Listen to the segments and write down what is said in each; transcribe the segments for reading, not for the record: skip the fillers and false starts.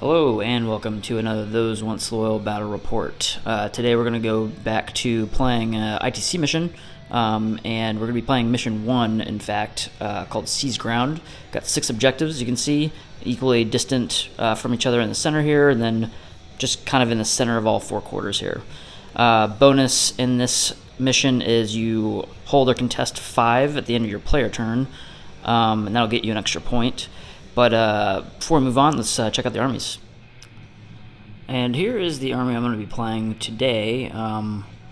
Hello and welcome to another Those Once Loyal Battle Report. Today we're going to go back to playing ITC mission, and we're going to be playing mission 1, in fact, called Seize Ground. Got 6 objectives, you can see, equally distant from each other in the center here, and then just kind of in the center of all 4 quarters here. Bonus in this mission is you hold or contest 5 at the end of your player turn, and that'll get you an extra point. But before we move on, let's check out the armies. And here is the army I'm going to be playing today.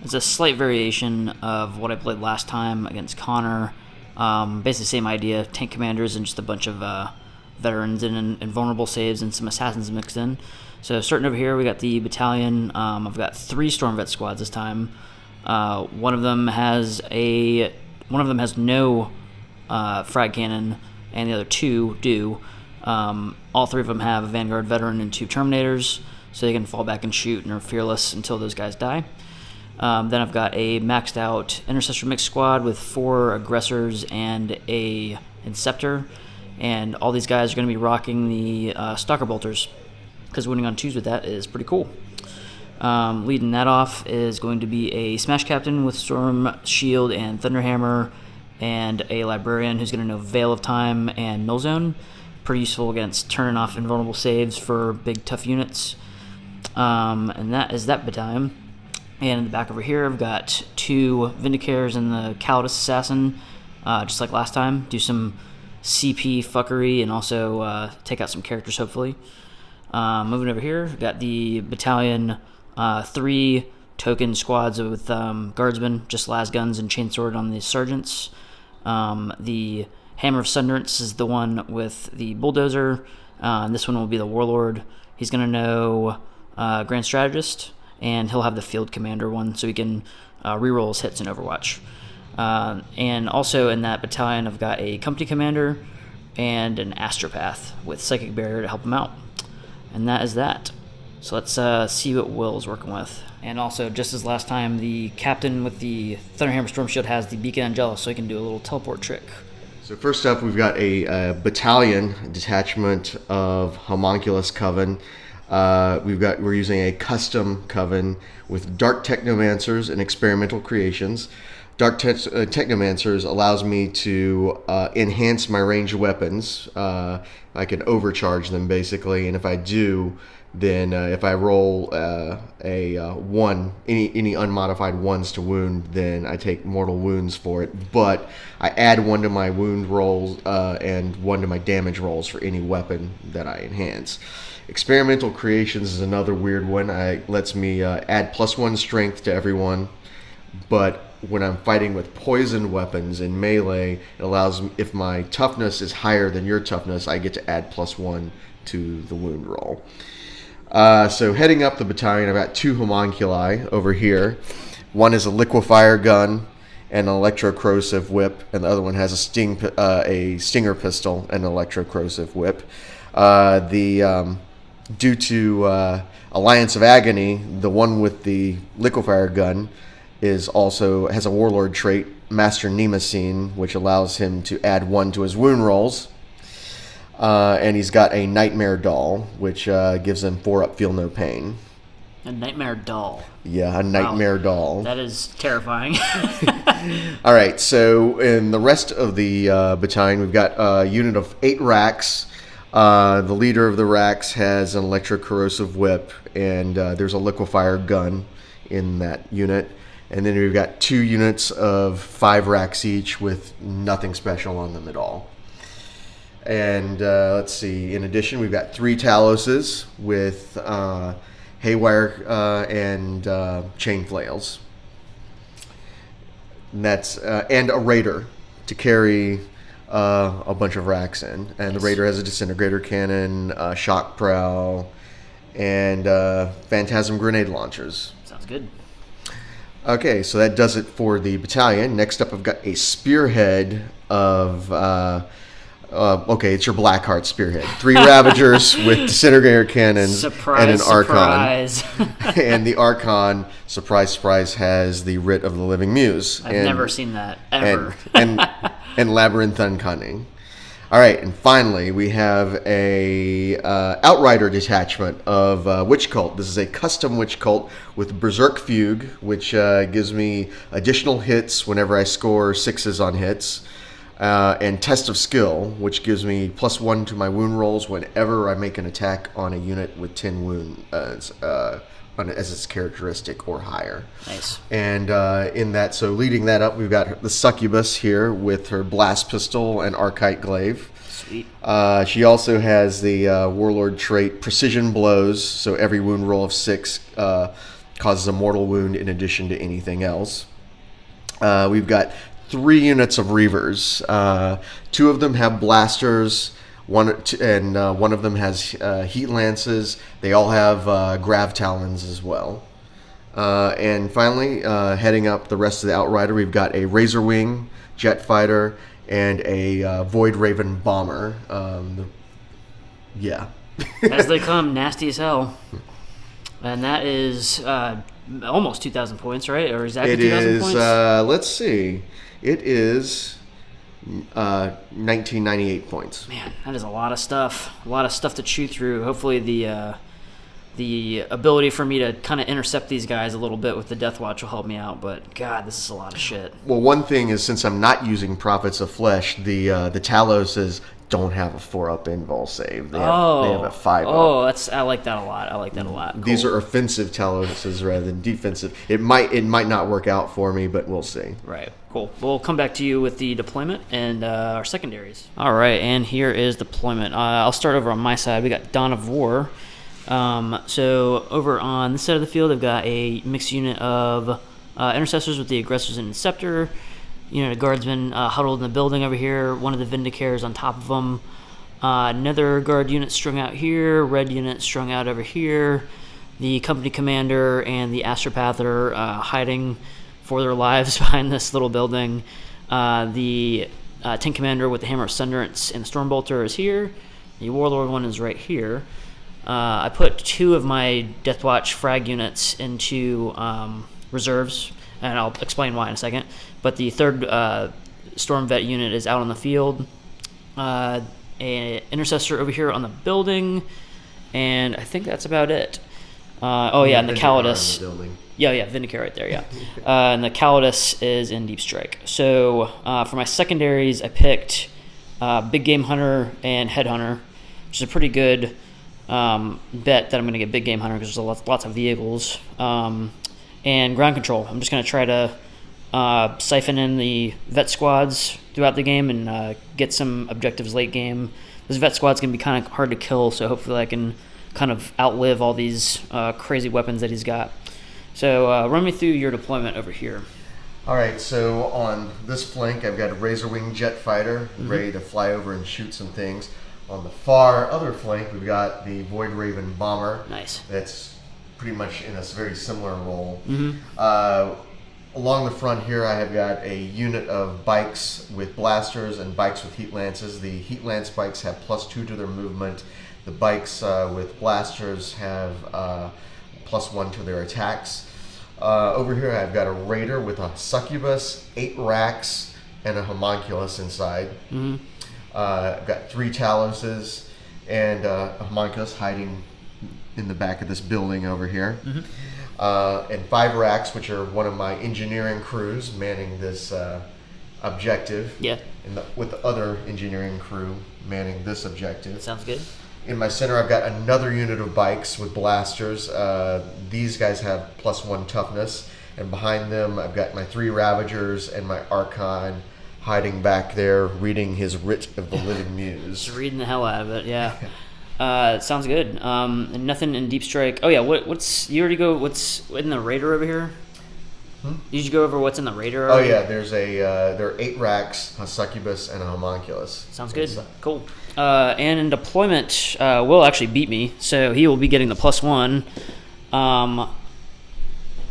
It's a slight variation of what I played last time against Connor. Basically same idea, tank commanders and just a bunch of veterans and vulnerable saves and some assassins mixed in. So starting over here, we got the battalion. I've got 3 storm vet squads this time. One of them has no frag cannon, and the other 2 do. All 3 of them have a Vanguard veteran and 2 Terminators, so they can fall back and shoot and are fearless until those guys die. Then I've got a maxed out Intercessor mixed squad with 4 aggressors and a Inceptor, and all these guys are going to be rocking the Stalker Bolters, because winning on 2s with that is pretty cool. Leading that off is going to be a Smash Captain with Storm Shield and Thunderhammer, and a Librarian who's going to know Veil of Time and Null Zone. Pretty useful against turning off invulnerable saves for big tough units. And that is that battalion. And in the back over here I've got 2 Vindicares and the Calidus Assassin, just like last time. Do some CP fuckery and also take out some characters hopefully. Moving over here, we've got the battalion, 3 token squads with guardsmen, just las guns and chainsword on the sergeants. The Hammer of Sunderance is the one with the bulldozer. This one will be the warlord. He's going to know Grand Strategist, and he'll have the field commander one, so he can reroll his hits in Overwatch. And also in that battalion, I've got a company commander and an astropath with psychic barrier to help him out. And that is that. So let's see what Will's working with. And also, just as last time, the captain with the Thunderhammer Storm Shield has the Beacon Angelus, so he can do a little teleport trick. So first up, we've got a battalion detachment of Homunculus Coven. We're using a custom coven with Dark Technomancers and Experimental Creations. Dark Technomancers allows me to enhance my ranged weapons. I can overcharge them basically, and if I do, then if I roll a 1, any unmodified 1s to wound, then I take mortal wounds for it. But I add 1 to my wound rolls and 1 to my damage rolls for any weapon that I enhance. Experimental Creations is another weird one. It lets me add +1 strength to everyone, but when I'm fighting with poison weapons in melee, it allows me, if my toughness is higher than your toughness, I get to add +1 to the wound roll. So heading up the battalion, I've got 2 homunculi over here. One is a liquefier gun and an electrocorrosive whip, and the other one has a stinger pistol and an electrocorrosive whip. Due to Alliance of Agony, the one with the liquefier gun has a warlord trait, Master Nemesine, which allows him to add 1 to his wound rolls. And he's got a Nightmare Doll, which gives him 4 up, feel no pain. A Nightmare Doll. Yeah, a Nightmare Doll. That is terrifying. All right, so in the rest of the battalion, we've got a unit of 8 racks. The leader of the racks has an electrocorrosive whip, and there's a liquefier gun in that unit. And then we've got 2 units of 5 racks each with nothing special on them at all. And let's see, in addition, we've got 3 Taloses with Haywire and Chain Flails. And that's and a Raider to carry a bunch of racks in. And the Raider has a Disintegrator Cannon, Shock Prow, and Phantasm Grenade Launchers. Sounds good. Okay, so that does it for the battalion. Next up, I've got a Spearhead of... it's your Blackheart Spearhead. 3 Ravagers with Disintegrator Cannons and an Archon. Surprise. And the Archon, surprise, has the Writ of the Living Muse. I've never seen that, ever. And Labyrinthine Cunning. All right, and finally we have a Outrider detachment of Witch Cult. This is a custom Witch Cult with Berserk Fugue, which gives me additional hits whenever I score 6s on hits, and Test of Skill, which gives me +1 to my wound rolls whenever I make an attack on a unit with 10 wound as its characteristic or higher. Nice. And in that, so leading that up, we've got the Succubus here with her Blast Pistol and Archite Glaive. Sweet. She also has the Warlord trait Precision Blows, so every wound roll of 6 causes a mortal wound in addition to anything else. We've got 3 units of Reavers. 2 of them have blasters. One of them has heat lances. They all have grav talons as well. And finally, heading up the rest of the Outrider, we've got a Razor Wing jet fighter and a Void Raven bomber. Yeah. As they come, nasty as hell. And that is almost 2,000 points, right? Or exactly 2,000 points? Let's see. It is 1998 points. Man, that is a lot of stuff. A lot of stuff to chew through. Hopefully the ability for me to kind of intercept these guys a little bit with the Deathwatch will help me out. But, God, this is a lot of shit. Well, one thing is, since I'm not using Prophets of Flesh, the Taloses don't have a 4-up invul save. They have a 5-up. Oh, I like that a lot. Cool. These are offensive Taloses rather than defensive. It might not work out for me, but we'll see. Right. Cool. We'll come back to you with the deployment and our secondaries. All right, and here is deployment. I'll start over on my side. We got Dawn of War. So over on this side of the field, I've got a mixed unit of intercessors with the aggressors and scepter. Unit of guardsmen huddled in the building over here. One of the Vindicares on top of them. Another guard unit strung out here. Red unit strung out over here. The company commander and the Astropather are hiding for their lives behind this little building. The tank commander with the Hammer of Sunderance and the Stormbolter is here. The Warlord one is right here. I put 2 of my Deathwatch frag units into reserves, and I'll explain why in a second. But the 3rd Storm Vet unit is out on the field. An Intercessor over here on the building, and I think that's about it. And the Calidus. Yeah, Vindicare right there, yeah. And the Calidus is in Deep Strike. So for my secondaries, I picked Big Game Hunter and Headhunter, which is a pretty good bet that I'm going to get Big Game Hunter because there's lots of vehicles. And Ground Control. I'm just going to try to siphon in the vet squads throughout the game and get some objectives late game. This vet squad's going to be kind of hard to kill, so hopefully I can kind of outlive all these crazy weapons that he's got. So run me through your deployment over here. All right, so on this flank, I've got a Razor Wing jet fighter ready to fly over and shoot some things. On the far other flank, we've got the Void Raven bomber. Nice. That's pretty much in a very similar role. Along the front here, I have got a unit of bikes with blasters and bikes with heat lances. The heat lance bikes have +2 to their movement. The bikes with blasters have +1 to their attacks. Over here, I've got a raider with a succubus, 8 racks, and a homunculus inside. I've got 3 taloses and a homunculus hiding in the back of this building over here. And 5 racks, which are one of my engineering crews manning this objective. Yeah. And with the other engineering crew manning this objective. Sounds good. In my center, I've got another unit of bikes with blasters. These guys have +1 toughness. And behind them, I've got my 3 Ravagers and my Archon hiding back there, reading his Writ of the Living Muse. Just reading the hell out of it, yeah. Sounds good. And nothing in Deep Strike. Oh yeah, what's in the Raider over here? Did you go over what's in the Raider? Oh yeah, there are 8 racks, a succubus, and a homunculus. Sounds good. Cool. And in deployment, Will actually beat me, so he will be getting the +1.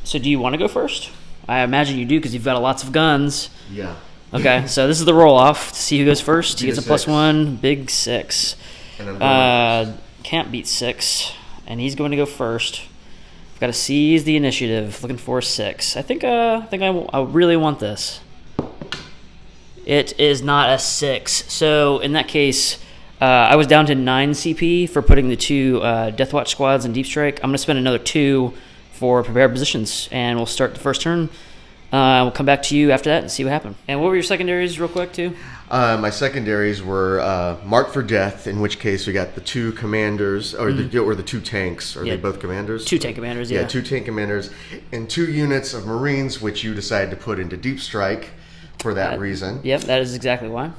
So do you want to go first? I imagine you do because you've got lots of guns. Yeah. Okay, so this is the roll-off to see who goes first. He gets a +6. +1, big 6. And I'm Can't beat 6, and he's going to go first. I've got to seize the initiative. Looking for 6. I think I really want this. It is not a 6. So in that case, I was down to 9 CP for putting the 2 Deathwatch squads in Deep Strike. I'm going to spend another 2 for prepared positions, and we'll start the first turn. We'll come back to you after that and see what happened. And what were your secondaries real quick, too? My secondaries were marked for death, in which case we got the 2 commanders, or the 2 tanks. Are they both commanders? 2 tank commanders, yeah. Yeah, 2 tank commanders, and 2 units of Marines, which you decided to put into Deep Strike for that reason. Yep, that is exactly why.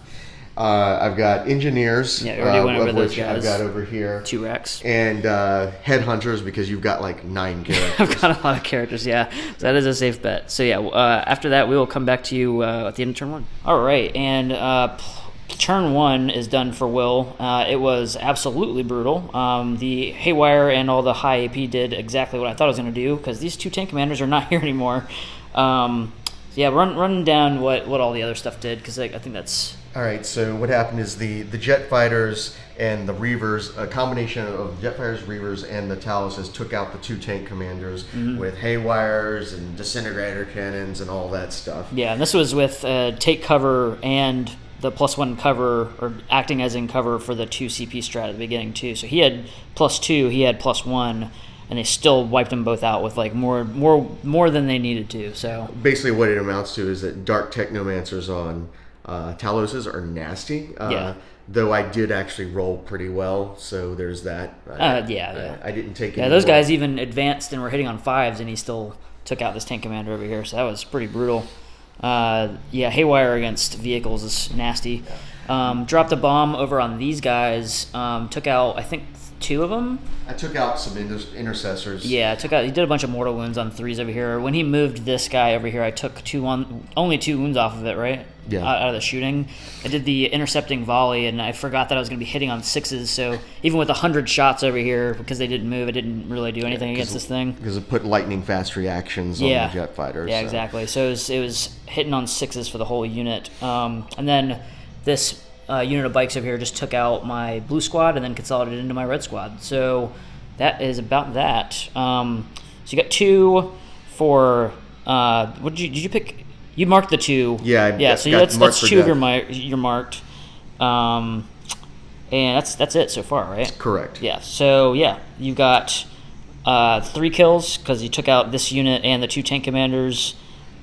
I've got engineers, Yeah, already went over of those which guys. I've got over here. 2 Rex. And headhunters, because you've got like 9 characters. I've got a lot of characters, yeah. So that is a safe bet. So yeah, after that, we will come back to you at the end of turn 1. All right, and turn 1 is done for Will. It was absolutely brutal. The Haywire and all the high AP did exactly what I thought I was going to do, because these 2 tank commanders are not here anymore. So yeah, run down what all the other stuff did, because I think that's... All right, so what happened is the jet fighters and the Reavers, a combination of jet fighters, Reavers, and the Taluses took out the 2 tank commanders with Haywires and disintegrator cannons and all that stuff. Yeah, and this was with take cover and the +1 cover, or acting as in cover for the 2 CP strat at the beginning too. So he had +2, he had +1, and they still wiped them both out with like more than they needed to. So basically, what it amounts to is that Dark Technomancers on Taluses are nasty. Though I did actually roll pretty well, so there's that. I didn't take. Yeah, those guys even advanced and were hitting on 5s, and he still took out this tank commander over here. So that was pretty brutal. Haywire against vehicles is nasty. Dropped a bomb over on these guys. Took out, I think, 2 of them. I took out some intercessors. Yeah, he did a bunch of mortal wounds on 3s over here. When he moved this guy over here, I took only 2 wounds off of it, right? Yeah. Out of the shooting. I did the intercepting volley, and I forgot that I was going to be hitting on 6s, so even with 100 shots over here, because they didn't move, I didn't really do anything against this thing. Because it put lightning fast reactions on the jet fighters. Yeah, exactly. So it was hitting on 6s for the whole unit. And then this unit of bikes over here just took out my blue squad and then consolidated into my red squad. So that is about that. So you got 2 for what did you pick? You marked the 2. Yeah. So that's 2 of your marked. And that's it so far, right? Correct. Yeah. So yeah, you got 3 kills because you took out this unit and the 2 tank commanders,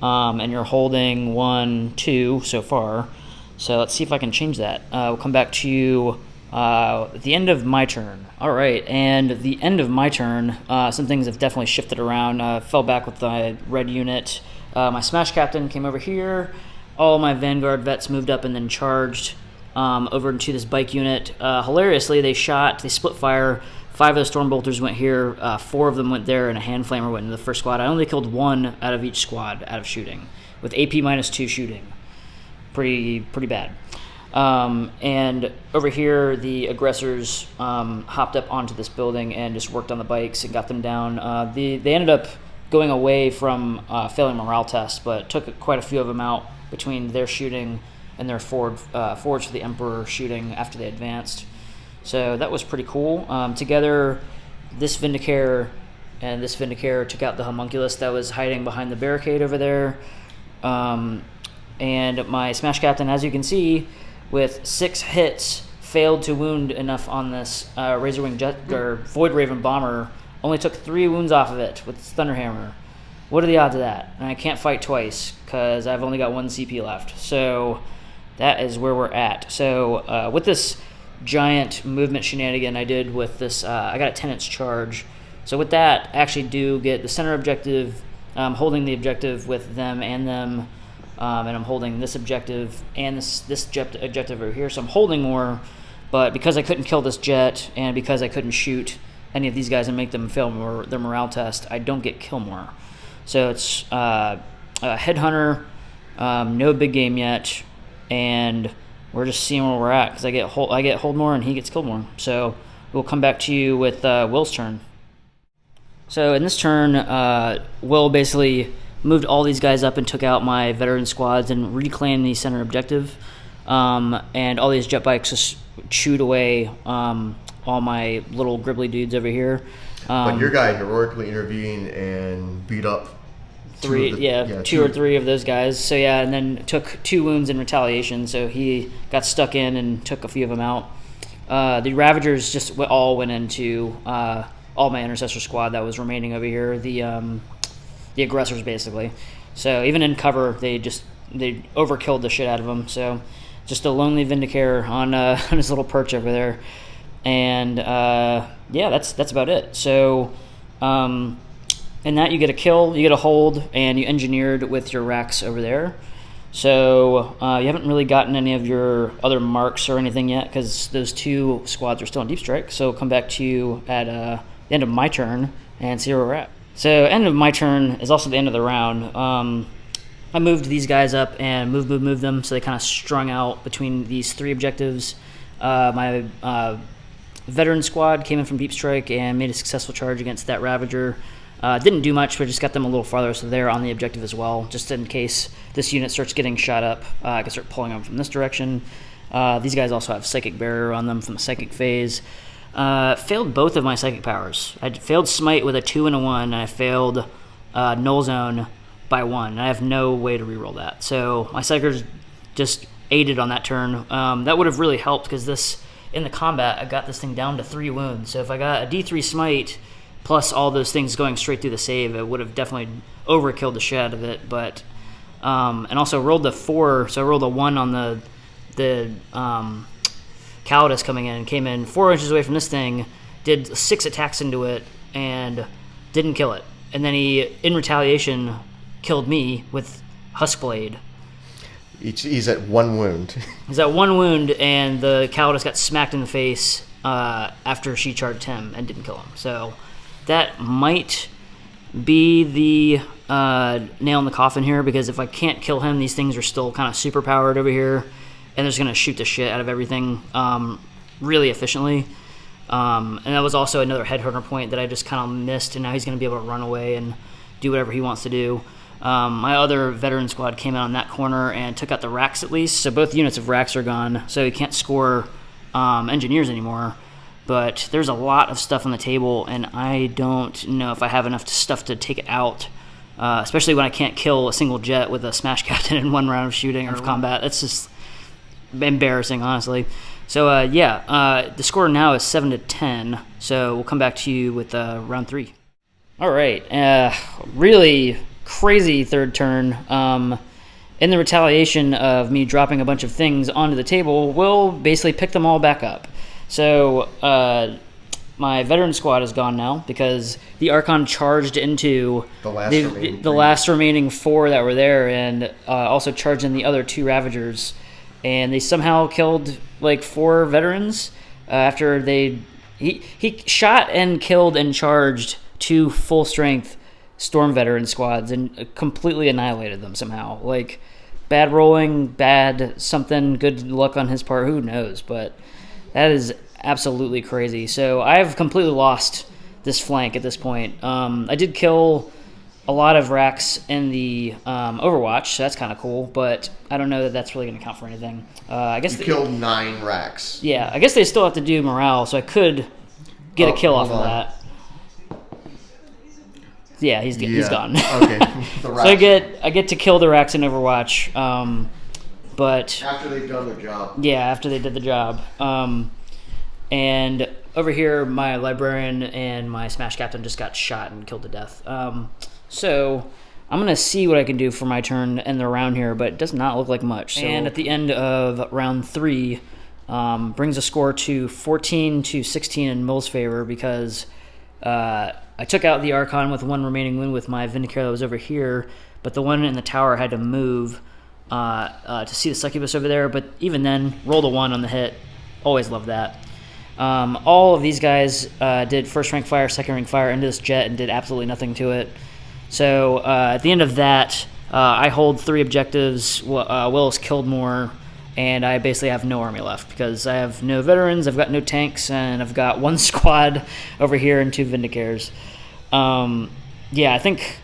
and you're holding 1, 2 so far. So let's see if I can change that. We'll come back to you at the end of my turn. All right, and at the end of my turn, some things have definitely shifted around. Fell back with the red unit. My Smash Captain came over here. All my Vanguard vets moved up and then charged over into this bike unit. Hilariously, they split fire. 5 of the Stormbolters went here. 4 of them went there, and a Hand Flamer went into the first squad. I only killed 1 out of each squad out of shooting, with AP -2 shooting. Pretty bad. And over here, the aggressors hopped up onto this building and just worked on the bikes and got them down. They ended up going away from failing morale tests, but took quite a few of them out between their shooting and their forge for the Emperor shooting after they advanced. So that was pretty cool. Together, this Vindicare and this Vindicare took out the homunculus that was hiding behind the barricade over there. And my Smash Captain, as you can see, with 6 hits, failed to wound enough on this Razorwing Jet or Void Raven bomber. Only took 3 wounds off of it with Thunderhammer. What are the odds of that? And I can't fight twice because I've only got 1 CP left. So that is where we're at. So with this giant movement shenanigan I did with this, I got a Tenant's Charge. So with that, I actually do get the center objective, holding the objective with them and them. And I'm holding this objective and this objective over here. So I'm holding more, but because I couldn't kill this jet and because I couldn't shoot any of these guys and make them fail their morale test, I don't get kill more. So it's a Headhunter, no big game yet, and we're just seeing where we're at because I get hold more and he gets killed more. So we'll come back to you with Will's turn. So in this turn, Will basically moved all these guys up and took out my veteran squads and reclaimed the center objective. And all these jet bikes just chewed away all my little gribbly dudes over here. But your guy heroically intervened and beat up two or three of those guys. So yeah, and then took 2 wounds in retaliation. So he got stuck in and took a few of them out. The Ravagers just all went into all my Intercessor squad that was remaining over here. The aggressors basically. So even in cover, they overkilled the shit out of them. So just a lonely Vindicator on his little perch over there. And yeah, that's about it. So in that you get a kill, you get a hold, and you engineered with your racks over there. So you haven't really gotten any of your other marks or anything yet because those 2 squads are still on Deep Strike. So I'll come back to you at the end of my turn and see where we're at. So end of my turn is also the end of the round. I moved these guys up and moved them so they kind of strung out between these 3 objectives. My veteran squad came in from Deep Strike and made a successful charge against that Ravager. Didn't do much, but just got them a little farther, so they're on the objective as well, just in case this unit starts getting shot up. I can start pulling them from this direction. These guys also have Psychic Barrier on them from the Psychic phase. Failed both of my Psychic powers. I failed Smite with a 2 and a 1, and I failed Null Zone by 1. And I have no way to reroll that. So my Psychers just aided on that turn. That would have really helped, because in the combat, I got this thing down to 3 wounds. So if I got a D3 Smite plus all those things going straight through the save, it would have definitely overkilled the shit out of it. But and also rolled the 4, so I rolled a 1 on the Calidus coming in, came in 4 inches away from this thing, did 6 attacks into it, and didn't kill it. And then he, in retaliation, killed me with Huskblade. He's at 1 wound. He's at 1 wound, and the Calidus got smacked in the face after she charged him and didn't kill him. So that might be the nail in the coffin here, because if I can't kill him, these things are still kind of super powered over here, and they're just going to shoot the shit out of everything really efficiently. And that was also another headhunter point that I just kind of missed, and now he's going to be able to run away and do whatever he wants to do. My other veteran squad came out on that corner and took out the racks at least, so both units of racks are gone, so he can't score engineers anymore. But there's a lot of stuff on the table, and I don't know if I have enough stuff to take it out, especially when I can't kill a single jet with a Smash Captain in 1 round of shooting or of combat. That's just embarrassing, honestly. So, yeah, the score now is 7-10, so we'll come back to you with round 3. All right, really crazy third turn. In the retaliation of me dropping a bunch of things onto the table, we'll basically pick them all back up. So my veteran squad is gone now because the Archon charged into the last remaining 4 that were there, and also charged in the other 2 Ravagers. And they somehow killed like 4 veterans after he shot and killed and charged 2 full-strength Storm veteran squads and completely annihilated them somehow. Like, bad rolling, bad something, good luck on his part, who knows, but that is absolutely crazy. So I've completely lost this flank at this point. I did kill a lot of racks in the Overwatch, so that's kind of cool, but I don't know that that's really going to count for anything. I guess you killed 9 racks. Yeah, I guess they still have to do morale, so I could get a kill off of that. Yeah, he's gone. Okay. So I get to kill the racks in Overwatch, but after they've done their job. Yeah, after they did the job. And over here, my Librarian and my Smash Captain just got shot and killed to death. So I'm going to see what I can do for my turn to end the round here, but it does not look like much. So, and at the end of round 3, brings a score to 14-16 in Mill's favor because I took out the Archon with 1 remaining wound with my Vindicator that was over here, but the one in the tower had to move to see the Succubus over there, but even then, rolled a 1 on the hit. Always love that. All of these guys did first rank fire, second rank fire into this jet and did absolutely nothing to it. So at the end of that, I hold 3 objectives. Will's killed more, and I basically have no army left because I have no veterans, I've got no tanks, and I've got 1 squad over here and 2 Vindicators. Yeah, I think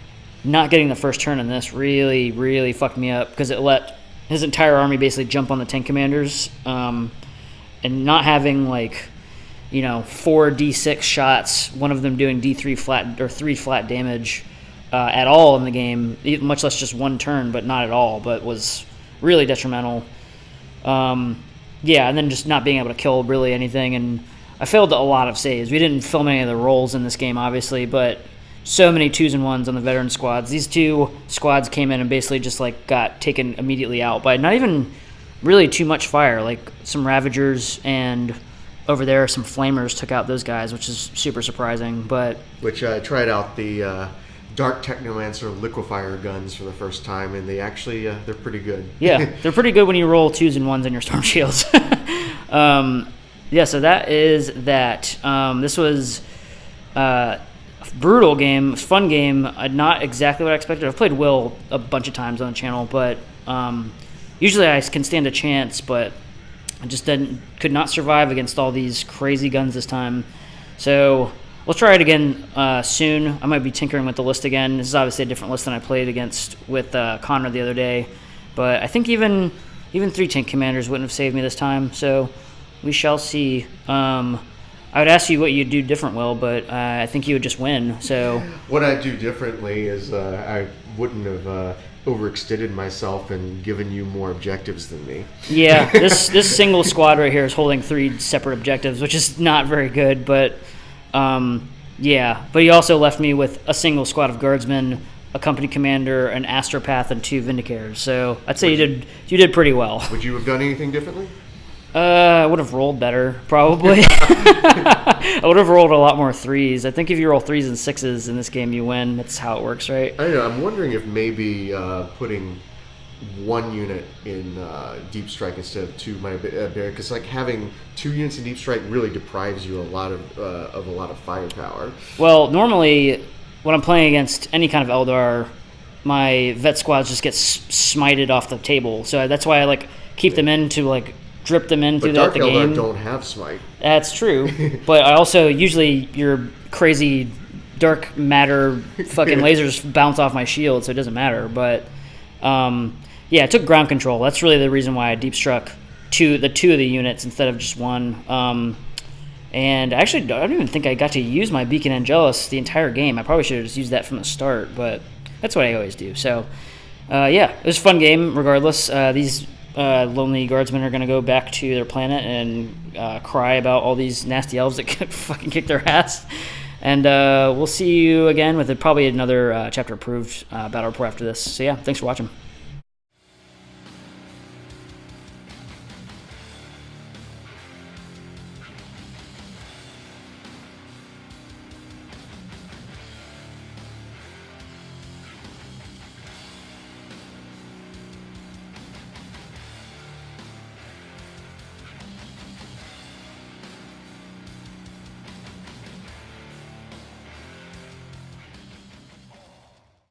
not getting the first turn in this really, really fucked me up because it let his entire army basically jump on the tank commanders, and not having 4 D6 shots, one of them doing D3 flat or 3 flat damage, at all in the game, much less just one turn, but not at all, but was really detrimental. Yeah, and then just not being able to kill really anything, and I failed a lot of saves. We didn't film any of the rolls in this game, obviously, but so many 2s and 1s on the veteran squads. These 2 squads came in and basically just like got taken immediately out by not even really too much fire. Like some Ravagers and over there some Flamers took out those guys, which is super surprising. But which I tried out the Dark Technomancer liquefier guns for the first time, and they actually they're pretty good. Yeah, they're pretty good when you roll 2s and 1s in your storm shields. Yeah, so that is that. This was a brutal game, fun game. Not exactly what I expected. I've played Will a bunch of times on the channel, but usually I can stand a chance, but I just could not survive against all these crazy guns this time. So we'll try it again soon. I might be tinkering with the list again. This is obviously a different list than I played against with Connor the other day, but I think even 3 tank commanders wouldn't have saved me this time. So we shall see. I would ask you what you'd do different, Will, but I think you would just win. So what I'd do differently is I wouldn't have overextended myself and given you more objectives than me. Yeah, this single squad right here is holding 3 separate objectives, which is not very good. But yeah, but he also left me with a single squad of guardsmen, a company commander, an astropath, and 2 vindicators. So I'd say you did pretty well. Would you have done anything differently? I would have rolled better, probably. I would have rolled a lot more 3s. I think if you roll 3s and 6s in this game, you win. That's how it works, right? I don't know. I'm wondering if maybe putting 1 unit in deep strike instead of 2 might be better, because like having 2 units in deep strike really deprives you a lot of firepower. Well, normally when I'm playing against any kind of Eldar, my vet squads just get smited off the table. So that's why I like keep them in to like drip them in through the game. But Dark Eldar don't have smite. That's true. But I also usually your crazy dark matter fucking lasers bounce off my shield, so it doesn't matter. But yeah, it took ground control. That's really the reason why I deep struck the 2 of the units instead of just 1. And actually, I don't even think I got to use my Beacon Angelus the entire game. I probably should have just used that from the start, but that's what I always do. So yeah, it was a fun game regardless. These lonely guardsmen are going to go back to their planet and cry about all these nasty elves that fucking kick their ass. And we'll see you again with probably another chapter approved battle report after this. So yeah, thanks for watching.